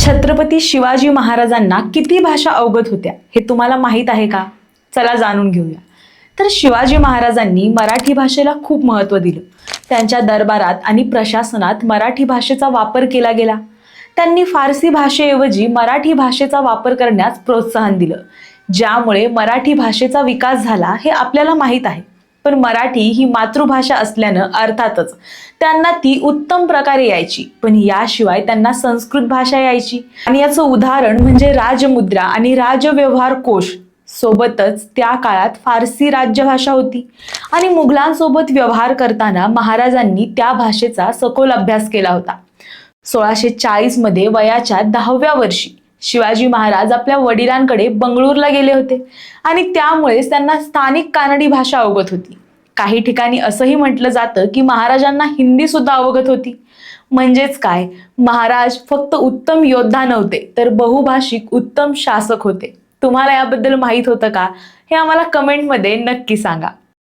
छत्रपती शिवाजी महाराजांना किती भाषा अवगत होत्या हे तुम्हाला माहित आहे का? चला जाणून घेऊया. तर शिवाजी महाराजांनी मराठी भाषेला खूप महत्त्व दिलं. त्यांच्या दरबारात आणि प्रशासनात मराठी भाषेचा वापर केला गेला. त्यांनी फारसी भाषेऐवजी मराठी भाषेचा वापर करण्यास प्रोत्साहन दिलं, ज्यामुळे मराठी भाषेचा विकास झाला हे आपल्याला माहीत आहे. पण मराठी ही मातृभाषा असल्यानं अर्थातच त्यांना ती उत्तम प्रकारे यायची, पण याशिवाय त्यांना संस्कृत भाषा यायची. आणि याचं उदाहरण म्हणजे राजमुद्रा आणि राजव्यवहार कोश. सोबतच त्या काळात फारसी राज्यभाषा होती आणि मुघलांसोबत व्यवहार करताना महाराजांनी त्या भाषेचा सखोल अभ्यास केला होता. 1640 मध्ये वयाच्या 10व्या वर्षी शिवाजी महाराज आपल्या वडिलांकडे बंगळूरला गेले होते आणि त्यामुळेच त्यांना स्थानिक कानडी भाषा अवगत होती. काही ठिकाणी असंही म्हटलं जातं की महाराजांना हिंदी सुद्धा अवगत होती. म्हणजेच काय, महाराज फक्त उत्तम योद्धा नव्हते तर बहुभाषिक उत्तम शासक होते. तुम्हाला याबद्दल माहित होतं का? हे आम्हाला कमेंटमध्ये नक्की सांगा.